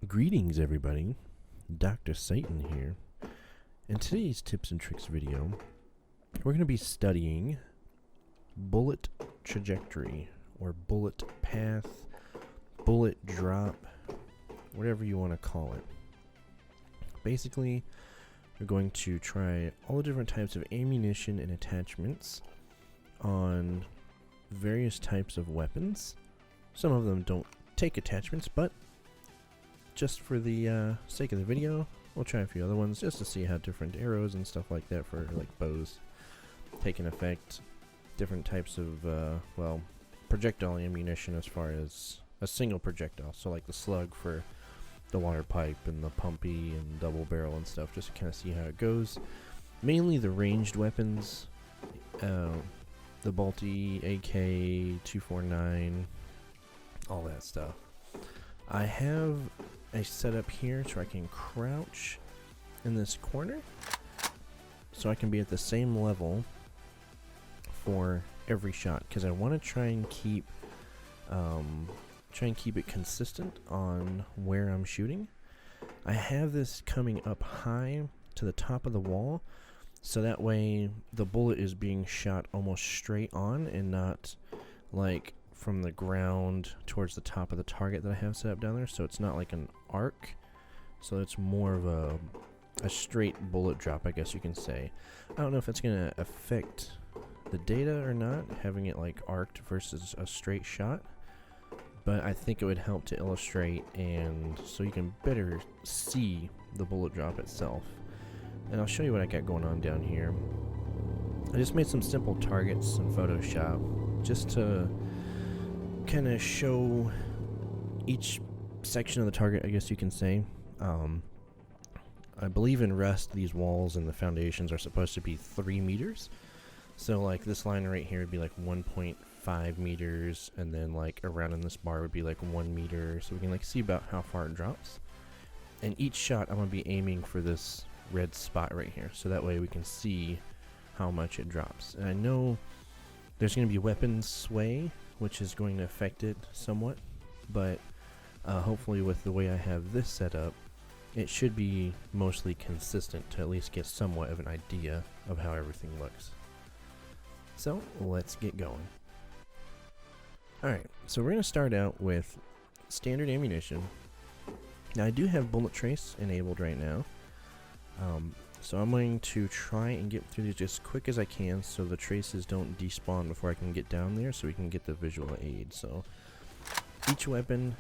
Greetings everybody, Dr. Satan here. In today's tips and tricks video, we're going to be studying bullet trajectory, or bullet path, bullet drop, whatever you want to call it. Basically, we're going to try all the different types of ammunition and attachments on various types of weapons. Some of them don't take attachments, but just for the sake of the video, we'll try a few other ones just to see how different arrows and stuff like that for like bows take an effect. Different types of, well, projectile ammunition as far as a single projectile. So like the slug for the water pipe and the pumpy and double barrel and stuff, just to kind of see how it goes. Mainly the ranged weapons, the Bolty, AK, 249, all that stuff. I have a setup here so I can crouch in this corner so I can be at the same level for every shot, because I want to try and keep it consistent on where I'm shooting. I have this coming up high to the top of the wall, so that way the bullet is being shot almost straight on and not like from the ground towards the top of the target that I have set up down there. So it's not like an arc, so it's more of a straight bullet drop, I guess you can say. I don't know if it's going to affect the data or not, having it like arced versus a straight shot, but I think it would help to illustrate, and so you can better see the bullet drop itself. And I'll show you what I got going on down here. I just made some simple targets in Photoshop just to kind of show each section of the target, I guess you can say. I believe in Rust, these walls and the foundations are supposed to be 3 meters. So like this line right here would be like 1.5 meters, and then like around in this bar would be like 1 meter, so we can like see about how far it drops. And each shot I'm going to be aiming for this red spot right here, so that way we can see how much it drops. And I know there's going to be weapon sway, which is going to affect it somewhat, but hopefully with the way I have this set up, it should be mostly consistent to at least get somewhat of an idea of how everything looks. So let's get going. Alright, so we're going to start out with standard ammunition. Now I do have bullet trace enabled right now, so I'm going to try and get through these as quick as I can so the traces don't despawn before I can get down there, so we can get the visual aid. So each weapon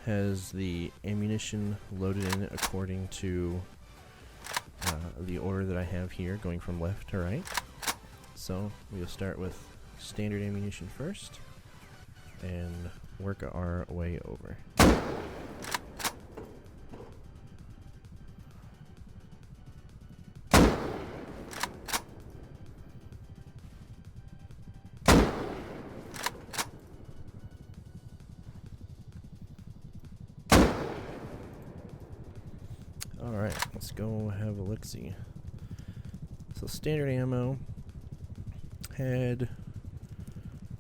has the ammunition loaded in it according to the order that I have here, going from left to right. So we'll start with standard ammunition first and work our way over. Alright, let's go have a look-see. So standard ammo had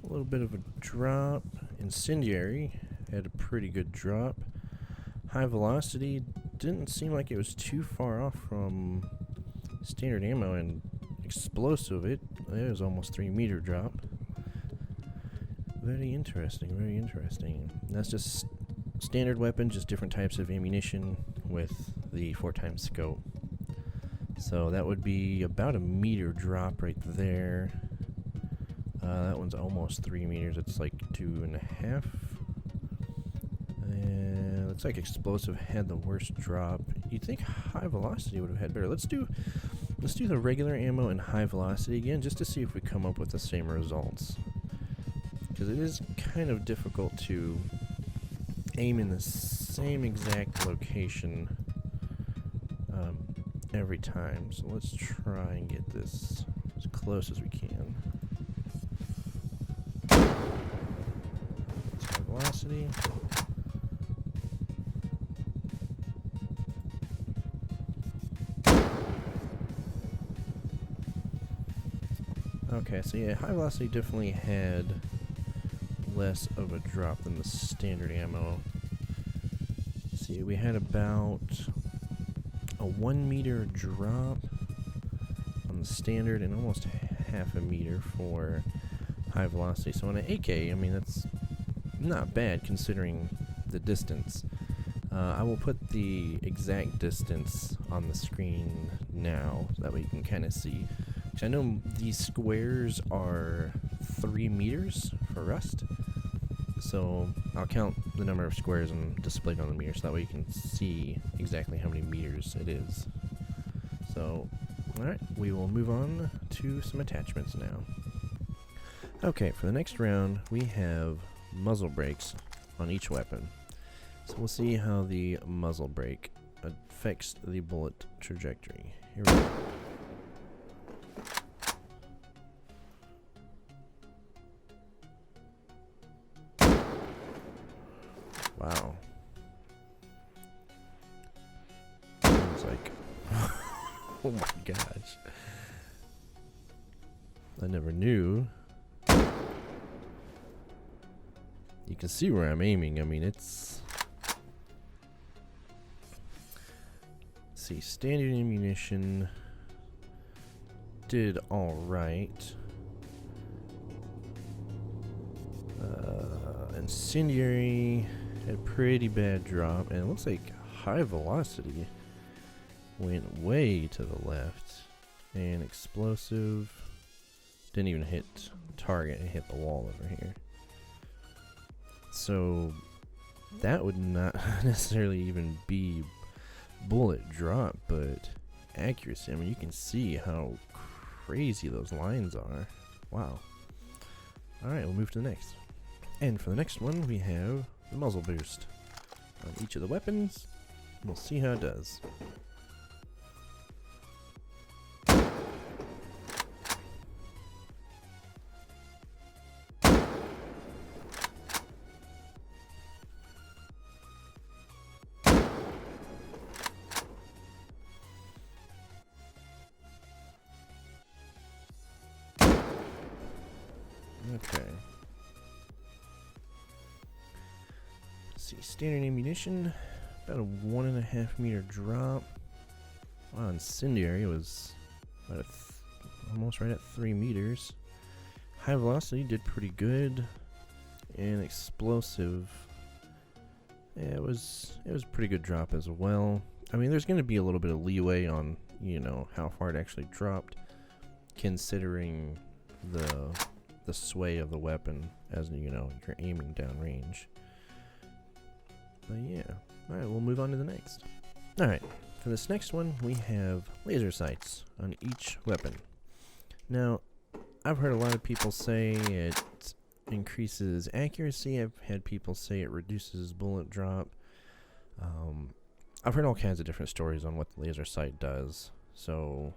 a little bit of a drop. Incendiary had a pretty good drop. High velocity didn't seem like it was too far off from standard ammo, and explosive, it was almost 3 meter drop. Very interesting, very interesting. And that's just standard weapon, just different types of ammunition with the 4x scope. So that would be about a meter drop right there. That one's almost 3 meters. It's like 2.5. And looks like explosive had the worst drop. You'd think high velocity would have had better. Let's do the regular ammo and high velocity again, just to see if we come up with the same results. Because it is kind of difficult to aim in the same exact location every time. So let's try and get this as close as we can. Let's have velocity. Okay, so yeah, high velocity definitely had less of a drop than the standard ammo. see, we had about a 1 meter drop on the standard and almost half a meter for high velocity. So on an AK, I mean, that's not bad considering the distance. I will put the exact distance on the screen now so that way you can kind of see. I know these squares are 3 meters for rust, so I'll count the number of squares and display it on the meter so that way you can see exactly how many meters it is. So, alright, we will move on to some attachments now. Okay, for the next round, we have muzzle brakes on each weapon. So we'll see how the muzzle brake affects the bullet trajectory. Here we go. Wow. It's like, oh my gosh. I never knew. You can see where I'm aiming. I mean, it's... Let's see, standard ammunition did alright. Incendiary had a pretty bad drop, and it looks like high velocity went way to the left. And explosive didn't even hit target, it hit the wall over here. So that would not necessarily even be bullet drop, but accuracy. I mean, you can see how crazy those lines are. Wow. Alright, we'll move to the next. And for the next one, we have the Muzzle Boost on each of the weapons. We'll see how it does. Okay. Let's see, standard ammunition, about a 1.5 meter drop. Wow, incendiary was about almost right at 3 meters. High velocity did pretty good, and explosive, yeah, it was a pretty good drop as well. I mean, there's going to be a little bit of leeway on, you know, how far it actually dropped, considering the sway of the weapon as, you know, you're aiming downrange. But yeah, alright, we'll move on to the next. Alright, for this next one, we have laser sights on each weapon. Now, I've heard a lot of people say it increases accuracy. I've had people say it reduces bullet drop. I've heard all kinds of different stories on what the laser sight does. So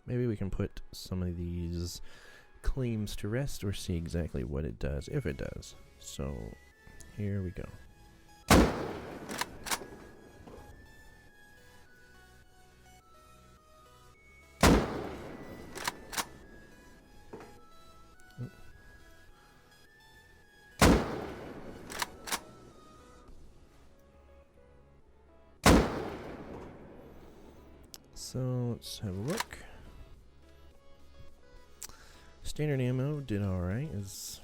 maybe we can put some of these claims to rest or see exactly what it does, if it does. So here we go. So let's have a look. Standard ammo did alright, is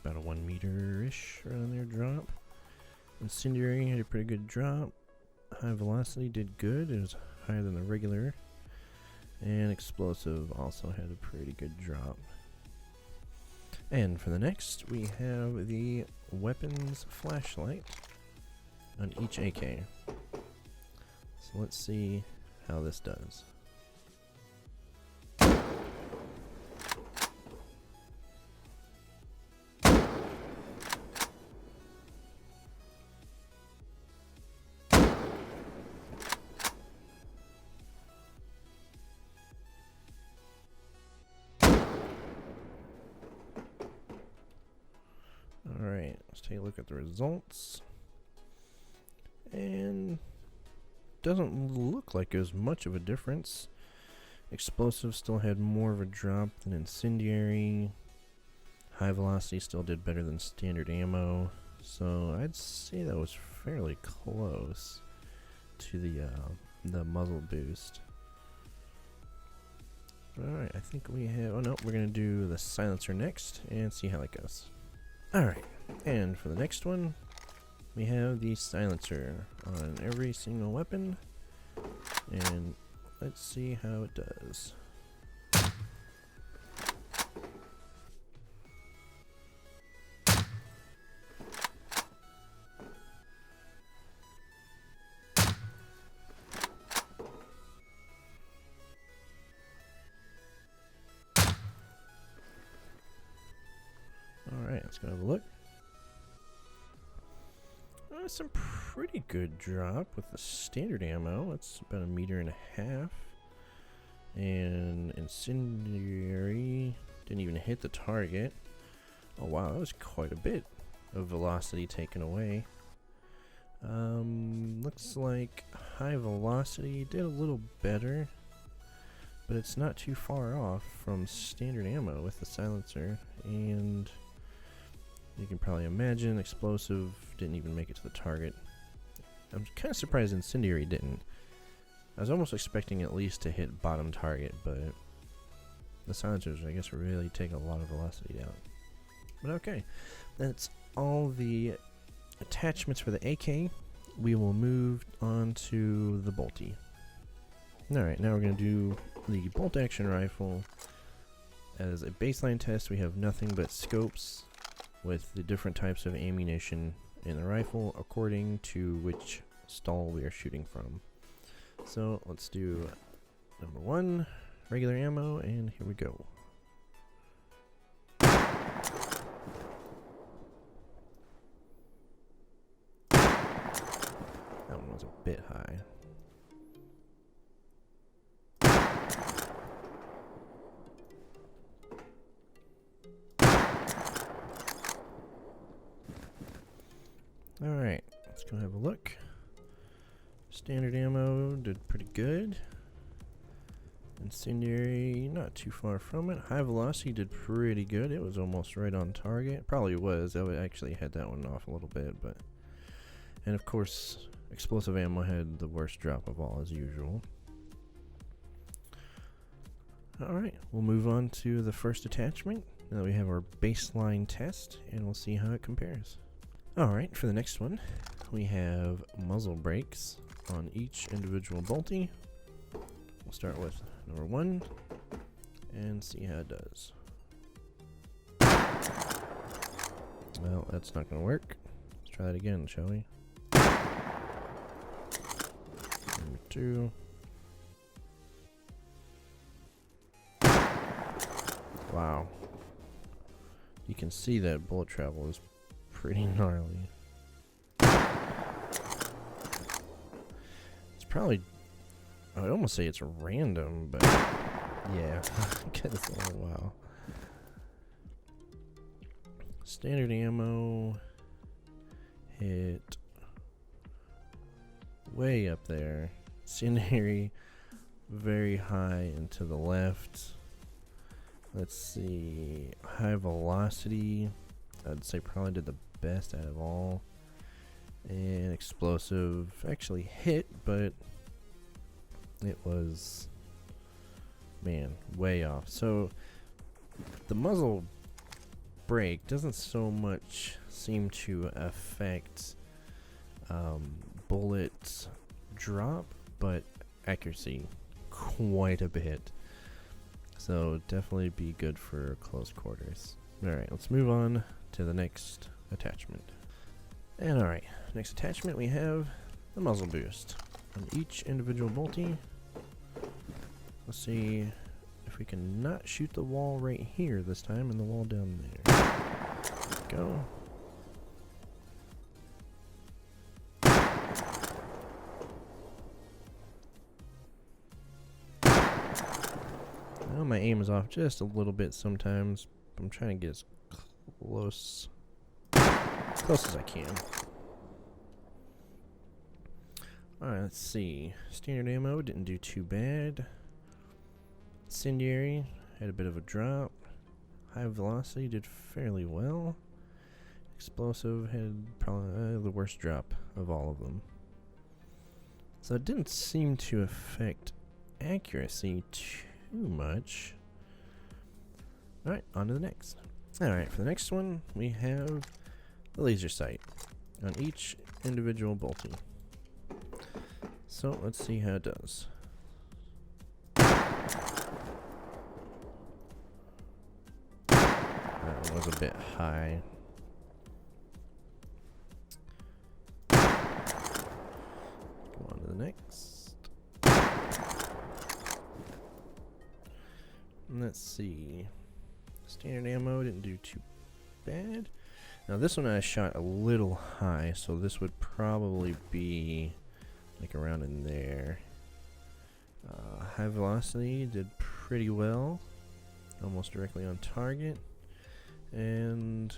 about a 1 meter-ish around there drop. Incendiary had a pretty good drop. High velocity did good, it was higher than the regular. And explosive also had a pretty good drop. And for the next, we have the weapons flashlight on each AK. So let's see how this does. Alright, let's take a look at the results. And doesn't look like there's much of a difference. Explosive still had more of a drop than incendiary. High velocity still did better than standard ammo. So I'd say that was fairly close. to the muzzle boost. Alright, I think we have... Oh no, we're going to do the silencer next and see how it goes. Alright, and for the next one, we have the silencer on every single weapon. And let's see how it does. Alright, let's go have a look. Some pretty good drop with the standard ammo. It's about 1.5 meters. And incendiary didn't even hit the target. Oh wow, that was quite a bit of velocity taken away. Looks like high velocity did a little better, but it's not too far off from standard ammo with the silencer. And you can probably imagine explosive didn't even make it to the target. I'm kind of surprised incendiary didn't. I was almost expecting at least to hit bottom target, but the silencers, I guess, really take a lot of velocity out. But okay, that's all the attachments for the AK. We will move on to the bolty. Alright, now we're going to do the bolt action rifle. As a baseline test, we have nothing but scopes with the different types of ammunition in the rifle according to which stall we are shooting from. So let's do number 1, regular ammo, and here we go. That one was a bit high. Alright, let's go have a look. Standard ammo did pretty good. Incendiary, not too far from it. High velocity did pretty good. It was almost right on target. Probably was. I would actually had that one off a little bit, but... And of course, explosive ammo had the worst drop of all as usual. Alright, we'll move on to the first attachment. Now we have our baseline test, and we'll see how it compares. Alright, for the next one, we have muzzle brakes on each individual bolty. We'll start with number 1 and see how it does. Well, that's not going to work. Let's try that again, shall we? Number 2. Wow. You can see that bullet travel is pretty gnarly. It's probably, I would almost say it's random, but yeah, because oh wow. Standard ammo hit way up there. Incendiary very high and to the left. Let's see, high velocity I'd say probably did the best out of all. And explosive actually hit, but it was, man, way off. So the muzzle brake doesn't so much seem to affect bullet drop, but accuracy quite a bit. So definitely be good for close quarters. Alright, let's move on to the next attachment. And alright, next attachment we have the muzzle boost on each individual bolty. Let's see if we can not shoot the wall right here this time and the wall down there. Go. Well, my aim is off just a little bit sometimes. I'm trying to get as close as I can. Alright, let's see. Standard ammo didn't do too bad. Incendiary had a bit of a drop. High velocity did fairly well. Explosive had probably the worst drop of all of them. So it didn't seem to affect accuracy too much. Alright, on to the next. Alright, for the next one, we have the laser sight on each individual bolty. So let's see how it does. That one was a bit high. Go on to the next. And let's see. Standard ammo didn't do too bad. Now this one I shot a little high, so this would probably be like around in there. High velocity did pretty well, almost directly on target, and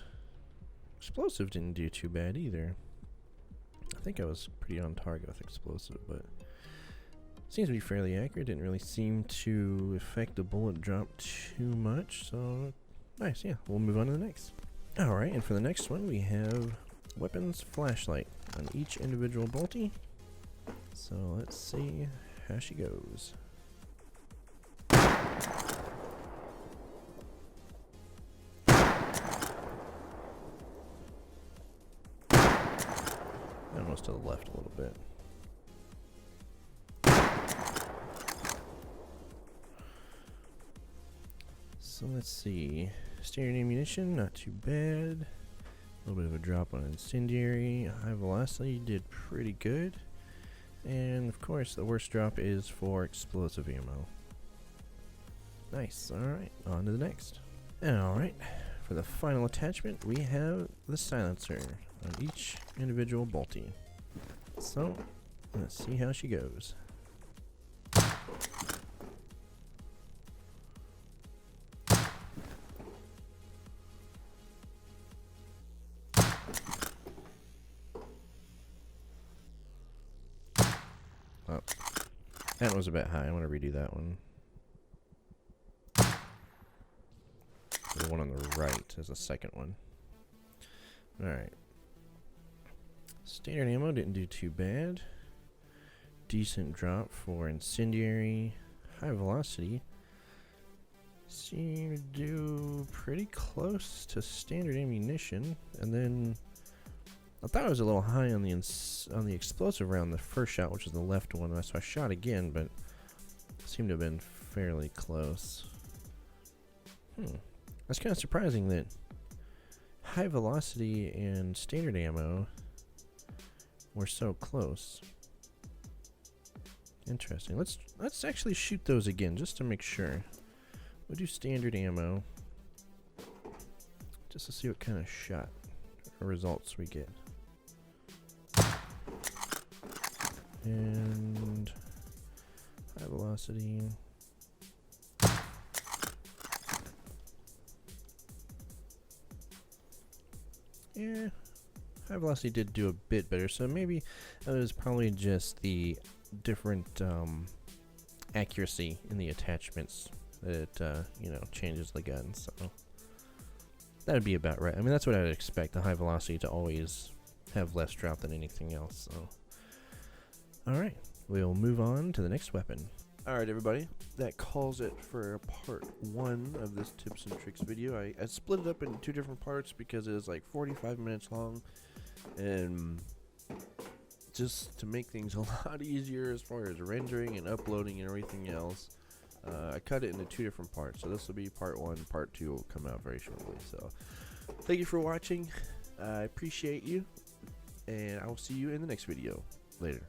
explosive didn't do too bad either. I think I was pretty on target with explosive, but seems to be fairly accurate. Didn't really seem to affect the bullet drop too much, so nice. Yeah, we'll move on to the next. Alright, and for the next one we have weapons flashlight on each individual bolty. So let's see how she goes. Almost to the left a little bit. So let's see. Standard ammunition, not too bad. A little bit of a drop on incendiary. High velocity did pretty good. And of course, the worst drop is for explosive ammo. Nice. Alright, on to the next. Alright, for the final attachment, we have the silencer on each individual bolty. So, let's see how she goes. Oh, that was a bit high. I want to redo that one. The one on the right is the second one. Alright. Standard ammo didn't do too bad. Decent drop for incendiary. High velocity seemed to do pretty close to standard ammunition. And then I thought it was a little high on the explosive round, the first shot, which is the left one. So I shot again, but it seemed to have been fairly close. That's kind of surprising that high velocity and standard ammo were so close. Interesting. Let's actually shoot those again just to make sure. We'll do standard ammo just to see what kind of shot or results we get. And high velocity. Yeah, high velocity did do a bit better, so maybe that was probably just the different accuracy in the attachments that you know, changes the gun. So that'd be about right. I mean, that's what I'd expect, the high velocity to always have less drop than anything else. So alright, we'll move on to the next weapon. Alright everybody, that calls it for part 1 of this tips and tricks video. I split it up into 2 different parts because it is like 45 minutes long, and just to make things a lot easier as far as rendering and uploading and everything else, I cut it into 2 different parts. So this will be part 1, part 2 will come out very shortly. So thank you for watching, I appreciate you, and I will see you in the next video. Later.